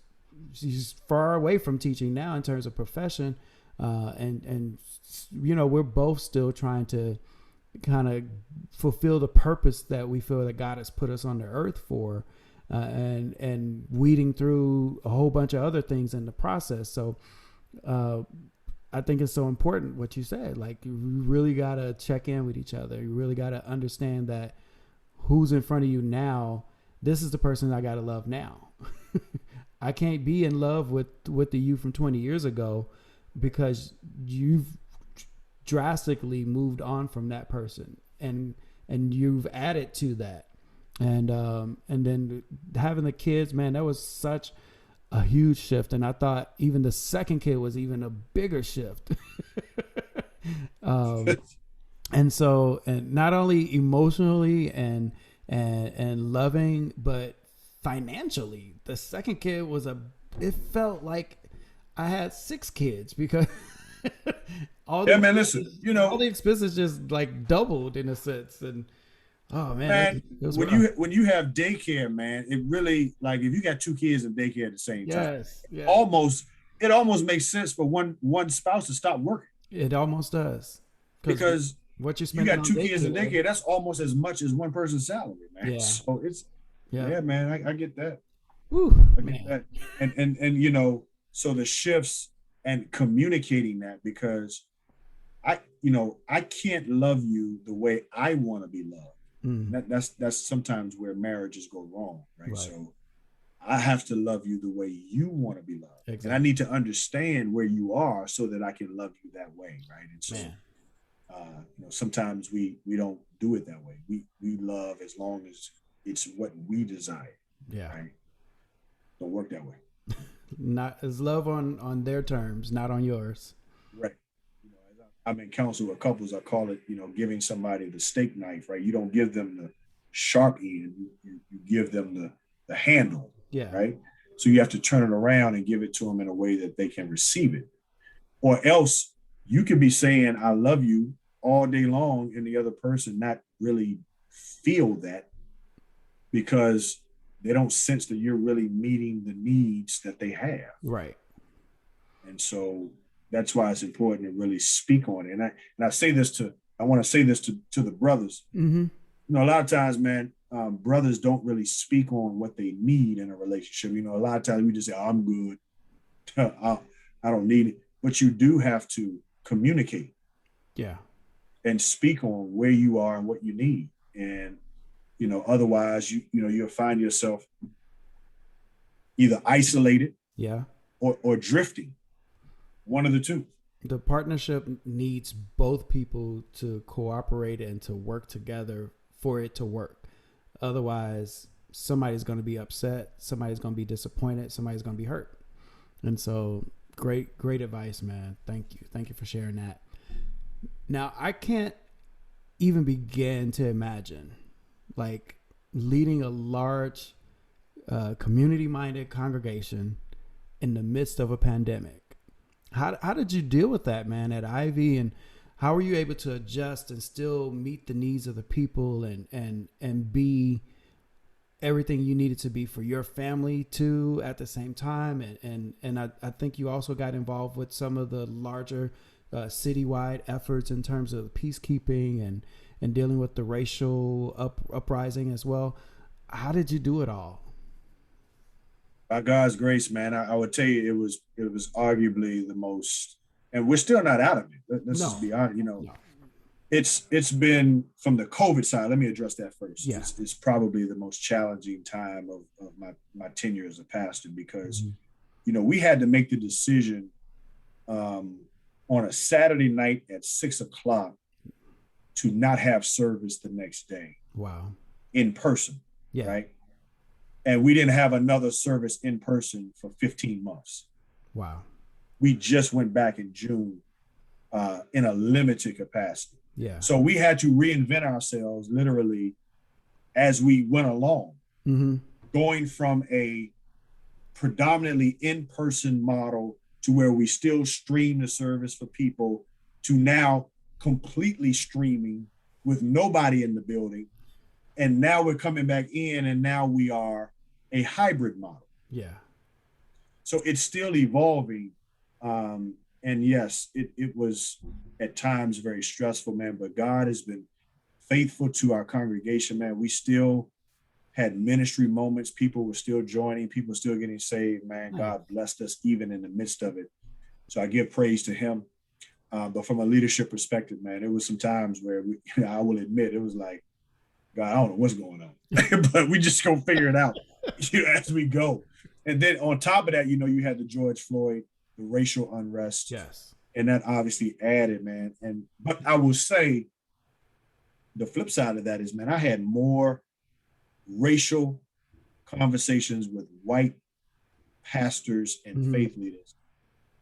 far away from teaching now in terms of profession, and we're both still trying to kind of fulfill the purpose that we feel that God has put us on the earth for, and weeding through a whole bunch of other things in the process. So I think it's so important what you said. Like, you really got to check in with each other. You really got to understand that who's in front of you now, this is the person I got to love now. I can't be in love with the you from 20 years ago, because you've drastically moved on from that person, and you've added to that. And then having the kids, man, that was such a huge shift. And I thought even the second kid was even a bigger shift. And so, and not only emotionally and loving, but financially, the second kid was it felt like I had 6 kids, because all the all the expenses just like doubled in a sense. And oh man, it was
when you have daycare, man, it really, like, if you got 2 kids in daycare at the same time,
yes.
it almost makes sense for one spouse to stop working,
It almost does,
because
what you're
you
spending
got
on
2 kids in
daycare.
daycare. That's almost as much as one person's salary, man.
Yeah.
So it's
Yeah.
yeah, man. I get that.
Whew,
I get that. And so the shifts and communicating that, because I can't love you the way I want to be loved. That's sometimes where marriages go wrong, right? So I have to love you the way you want to be loved. Exactly. And I need to understand where you are so that I can love you that way, right? And so sometimes we don't do it that way. We love as long as it's what we desire.
Yeah.
Right? Don't work that way.
Not as love on their terms, not on yours.
Right. I'm in counsel with couples. I call it, giving somebody the steak knife, right? You don't give them the sharp end. You give them the handle.
Yeah.
Right. So you have to turn it around and give it to them in a way that they can receive it. Or else you could be saying, I love you all day long, and the other person not really feel that, because they don't sense that you're really meeting the needs that they have.
Right.
And so that's why it's important to really speak on it. And I say this I want to say this to the brothers.
Mm-hmm.
A lot of times, man, brothers don't really speak on what they need in a relationship. A lot of times we just say, oh, I'm good. I don't need it. But you do have to communicate.
Yeah.
And speak on where you are and what you need. And, otherwise you'll find yourself either isolated,
yeah,
or drifting. One of the two.
The partnership needs both people to cooperate and to work together for it to work. Otherwise, somebody's going to be upset. Somebody's going to be disappointed. Somebody's going to be hurt. And so great advice, man. Thank you. Thank you for sharing that. Now, I can't even begin to imagine like leading a large community-minded congregation in the midst of a pandemic. How did you deal with that, man, at Ivy, and how were you able to adjust and still meet the needs of the people and be everything you needed to be for your family too at the same time? And I think you also got involved with some of the larger citywide efforts in terms of peacekeeping and dealing with the racial uprising as well. How did you do it all?
By God's grace, man, I would tell you it was arguably the most, and we're still not out of it. Let's just be honest. No. It's been, from the COVID side. Let me address that first.
Yeah.
It's probably the most challenging time of my tenure as a pastor, because we had to make the decision on a Saturday night at 6 o'clock to not have service the next day.
Wow.
In person.
Yeah.
Right. And we didn't have another service in person for 15 months.
Wow.
We just went back in June in a limited capacity.
Yeah.
So we had to reinvent ourselves literally as we went along, going from a predominantly in-person model to where we still stream the service for people to now completely streaming with nobody in the building. And now we're coming back in, and now we are a hybrid model.
Yeah.
So it's still evolving. And yes, it was at times very stressful, man, but God has been faithful to our congregation, man. We still had ministry moments. People were still joining. People were still getting saved, man. God blessed us even in the midst of it. So I give praise to him. But from a leadership perspective, man, there was some times where I will admit, it was like, God, I don't know what's going on, but we just gonna figure it out as we go. And then on top of that, you had the George Floyd, the racial unrest.
Yes.
And that obviously added, man. But I will say the flip side of that is, man, I had more racial conversations with white pastors and faith leaders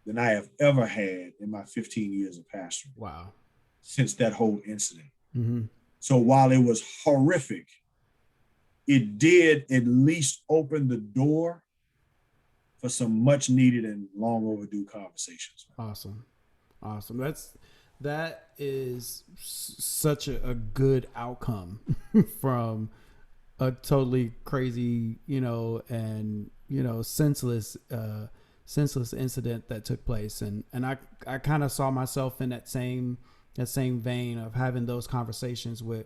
than I have ever had in my 15 years of pastoring.
Wow.
Since that whole incident. So while it was horrific, it did at least open the door for some much needed and long overdue conversations.
Awesome. That is such a good outcome from a totally crazy, and senseless incident that took place. And I kind of saw myself in that same vein of having those conversations with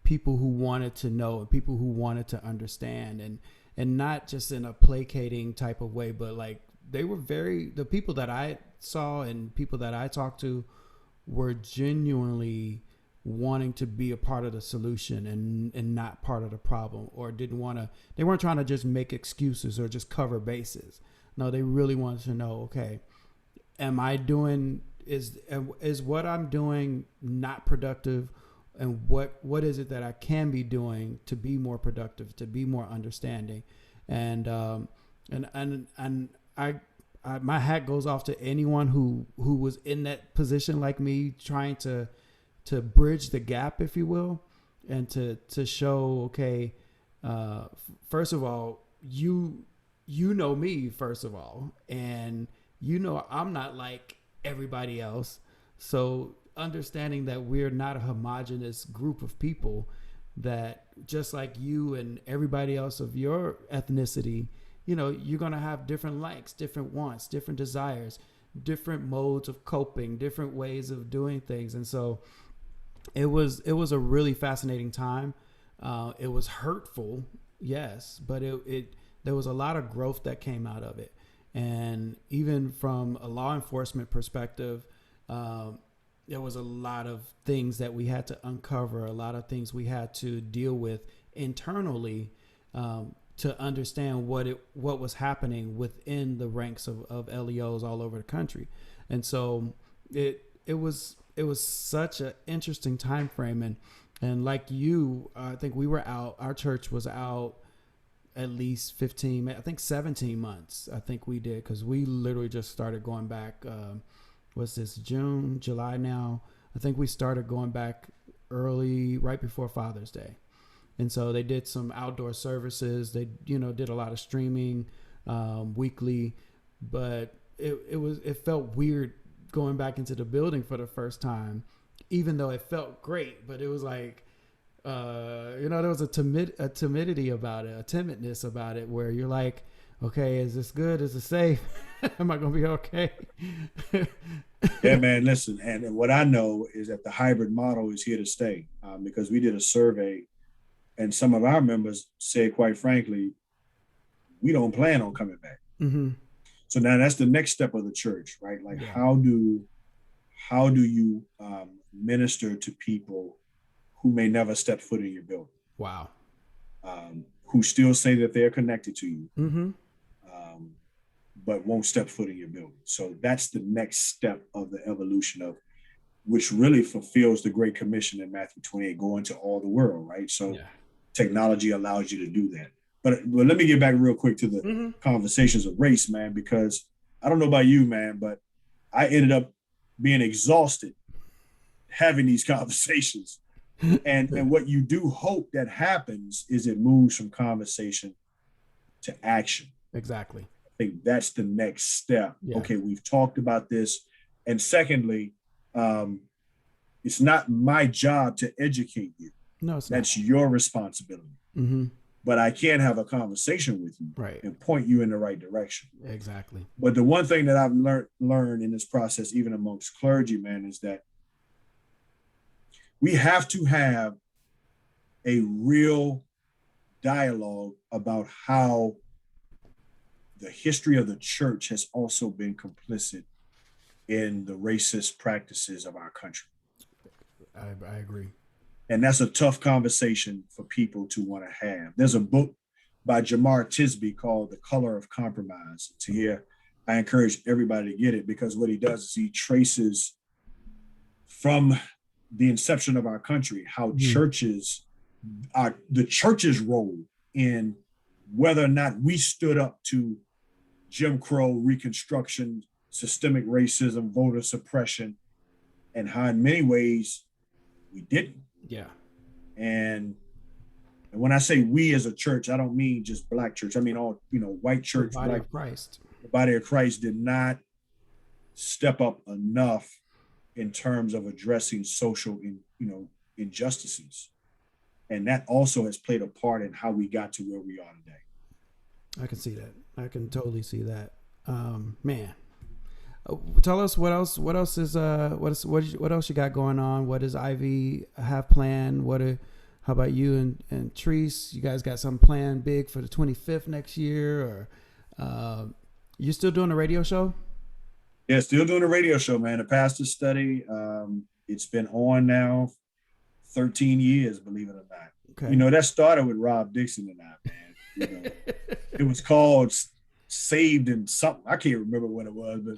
people who wanted to know and people who wanted to understand, and not just in a placating type of way, but like the people that I saw and people that I talked to were genuinely wanting to be a part of the solution and not part of the problem, or they weren't trying to just make excuses or just cover bases. No, they really wanted to know, okay, is what I'm doing not productive, and what is it that I can be doing to be more productive, to be more understanding, and I my hat goes off to anyone who was in that position like me, trying to bridge the gap, if you will, and to show, okay, first of all, you know me, first of all, and I'm not like everybody else. So understanding that we're not a homogenous group of people, that just like you and everybody else of your ethnicity, you're going to have different likes, different wants, different desires, different modes of coping, different ways of doing things. And so it was a really fascinating time. It was hurtful, yes, but there was a lot of growth that came out of it. And even from a law enforcement perspective, there was a lot of things that we had to uncover, a lot of things we had to deal with internally, to understand what was happening within the ranks of LEOs all over the country. And so it was such an interesting time frame. And like you, I think we were out, our church was out at least 15, I think 17 months. I think we did, because we literally just started going back. What's this, June, July now? I think we started going back early, right before Father's Day. And so they did some outdoor services. They, did a lot of streaming weekly, but it felt weird going back into the building for the first time, even though it felt great. But it was like, there was a timidity about it, a timidness about it, where you're like, okay, is this good? Is it safe? Am I going to be okay?
Yeah, man, listen. And what I know is that the hybrid model is here to stay, because we did a survey and some of our members said, quite frankly, we don't plan on coming back.
Mm-hmm.
So now that's the next step of the church, right? Like,
yeah.
how do you minister to people who may never step foot in your building?
Wow.
Who still say that they're connected to you.
Mm-hmm.
but won't step foot in your building. So that's the next step of the evolution of, which really fulfills the Great Commission in Matthew 28, go into all the world, right? So technology allows you to do that. But let me get back real quick to the conversations of race, man, because I don't know about you, man, but I ended up being exhausted having these conversations. And what you do hope that happens is it moves from conversation to action.
Exactly.
I think that's the next step. Yeah. Okay, we've talked about this. And secondly, it's not my job to educate you.
No, it's
that's
not.
Your responsibility.
Mm-hmm.
But I can have a conversation with you,
right,
and point you in the right direction.
Exactly.
But the one thing that I've learned in this process, even amongst clergymen, is that we have to have a real dialogue about how the history of the church has also been complicit in the racist practices of our country.
I agree.
And that's a tough conversation for people to want to have. There's a book by Jamar Tisby called The Color of Compromise. Tahir, I encourage everybody to get it, because what he does is he traces from the inception of our country how churches, the church's role in whether or not we stood up to Jim Crow, Reconstruction, systemic racism, voter suppression, and how in many ways we didn't.
Yeah.
And when I say we as a church, I don't mean just black church. I mean all, white church.
The body of Christ.
The body of Christ did not step up enough in terms of addressing social, injustices. And that also has played a part in how we got to where we are today.
I can see that. I can totally see that. Man. Tell us what else is what else you got going on? What does Ivy have planned? How about you and Treese? You guys got something planned big for the 25th next year, or you still doing a radio show?
Yeah, still doing a radio show, man. The Pastor Study. It's been on now 13 years, believe it or not.
Okay.
That started with Rob Dixon and I, man. It was called Saved in something. I can't remember what it was, but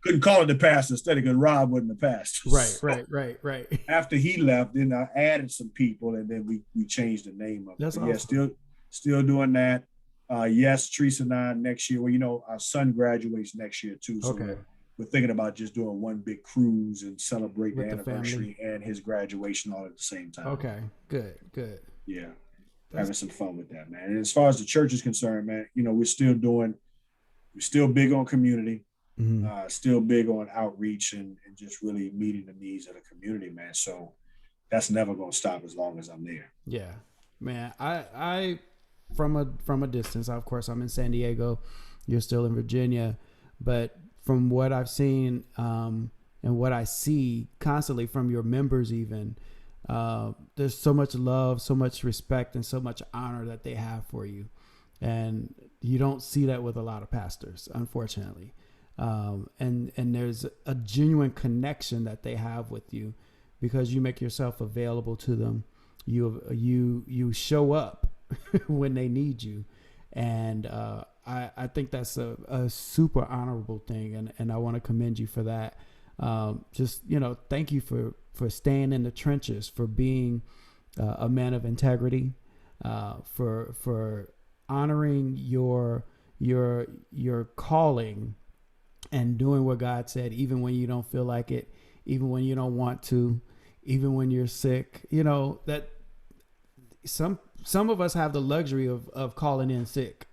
couldn't call it the Pastor Study because Rob wasn't the pastor.
Right.
After he left, then I added some people, and then we changed the name of it.
That's awesome.
Yeah, still doing that. Yes, Teresa and I next year. Well, our son graduates next year too, so we're thinking about just doing one big cruise and celebrate the anniversary and his graduation all at the same time.
Okay, good.
Yeah. Having some fun with that, man. And as far as the church is concerned, man, we're still big on community, still big on outreach and just really meeting the needs of the community, man. So that's never going to stop as long as I'm there.
Yeah, man. I from a distance, of course, I'm in San Diego. You're still in Virginia, but from what I've seen and what I see constantly from your members, even. There's so much love, so much respect, and so much honor that they have for you. And you don't see that with a lot of pastors, unfortunately. And there's a genuine connection that they have with you because you make yourself available to them. You show up when they need you. And I think that's a super honorable thing. And I want to commend you for that. Thank you for staying in the trenches, for being a man of integrity, for honoring your calling and doing what God said, even when you don't feel like it, even when you don't want to, even when you're sick. That some of us have the luxury of calling in sick.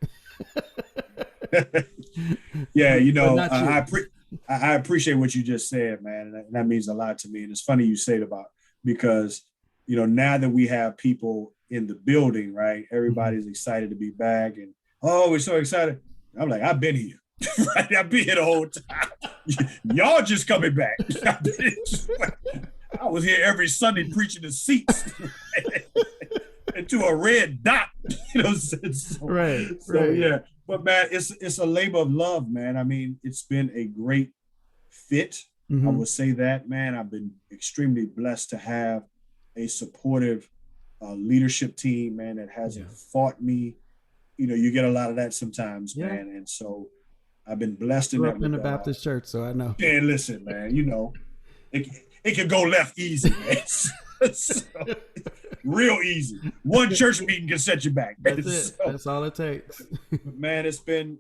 Yeah, I appreciate what you just said, man. And that means a lot to me. And it's funny you say it about, because, now that we have people in the building, right, everybody's excited to be back. And, we're so excited. I'm like, I've been here. Right? I've been here the whole time. Y'all just coming back. I was here every Sunday preaching the seats into a red dot.
Right.
Yeah. But man, it's a labor of love, man. I mean, it's been a great fit. I would say that, man. I've been extremely blessed to have a supportive leadership team, man, that hasn't fought me. You get a lot of that sometimes, man. And so I've been blessed in
Grew
that
up in the
regard.
Baptist church, so I know.
And listen, man, it can go left easy, man. So, real easy. One church meeting can set you back.
That's it.
So,
That's all it takes.
man, it's been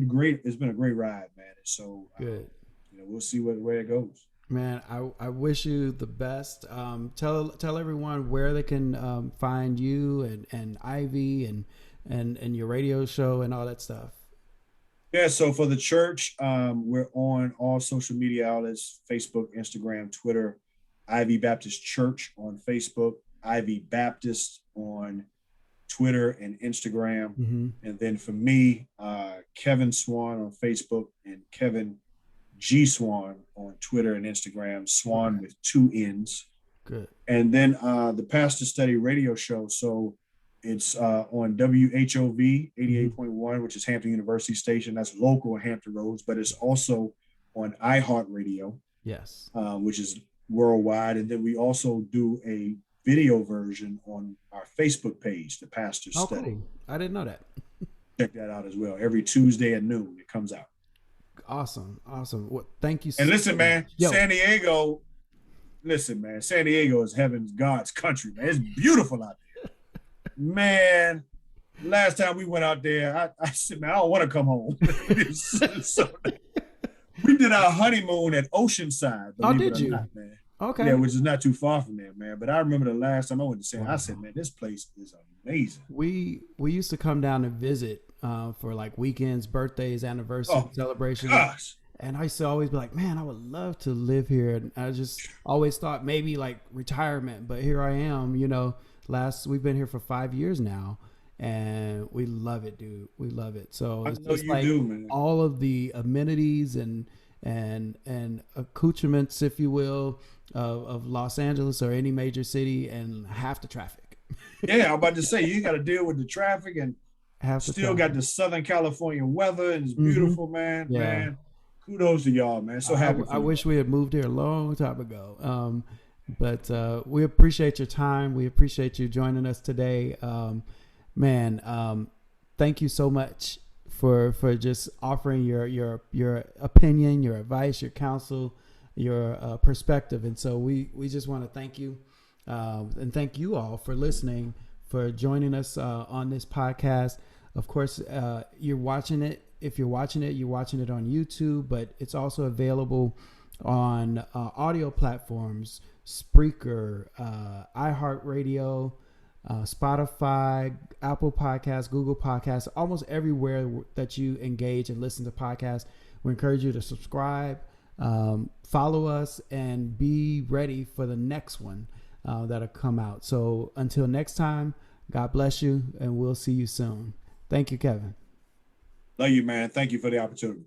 great. It's been a great ride, man. And so
Good.
We'll see where it goes.
Man, I wish you the best. Tell everyone where they can find you and Ivy and your radio show and all that stuff.
Yeah, so for the church, we're on all social media outlets: Facebook, Instagram, Twitter. Ivy Baptist Church on Facebook, Ivy Baptist on Twitter and Instagram.
Mm-hmm.
And then for me, Kevin Swann on Facebook and Kevin G. Swann on Twitter and Instagram. Swann with 2 N's.
Good.
And then the Pastor Study radio show. So it's on WHOV 88.1, which is Hampton University station. That's local in Hampton Roads, but it's also on iHeartRadio.
Yes.
Which is worldwide. And then we also do a video version on our Facebook page, the Pastor Study.
Cool. I didn't know that.
Check that out as well. Every Tuesday at noon, it comes out.
Awesome. Well, thank you so
much. And listen, man,
Yo.
San Diego is heaven's, God's country, man. It's beautiful out there. Man, last time we went out there, I said, man, I don't want to come home. So, we did our honeymoon at Oceanside.
Oh, did you?
Not, man.
Okay.
Yeah, which is not too far from there, man. But I remember the last time I went to San Diego, I said, man, this place is amazing.
We used to come down and visit for like weekends, birthdays, anniversary celebrations.
Gosh.
And I used to always be like, man, I would love to live here. And I just always thought maybe like retirement, but here I am, we've been here for 5 years now. And we love it, dude. We love it. So it's just like
man.
All of the amenities and accoutrements, if you will, of Los Angeles or any major city, and half the traffic.
Yeah, I'm about to say, you got to deal with the traffic and still got the Southern California weather, and it's beautiful, man.
Yeah.
Man, kudos to y'all, man. So happy.
I wish we had moved here a long time ago. But we appreciate your time. We appreciate you joining us today. Thank you so much for just offering your opinion, your advice, your counsel, your perspective. And so we just want to thank you and thank you all for listening, for joining us on this podcast. Of course, you're watching it. If you're watching it on YouTube, but it's also available on audio platforms, Spreaker, iHeartRadio, Spotify, Apple Podcasts, Google Podcasts, almost everywhere that you engage and listen to podcasts. We encourage you to subscribe, follow us, and be ready for the next one that'll come out. So until next time, God bless you, and we'll see you soon. Thank you, Kevin.
Love you, man. Thank you for the opportunity.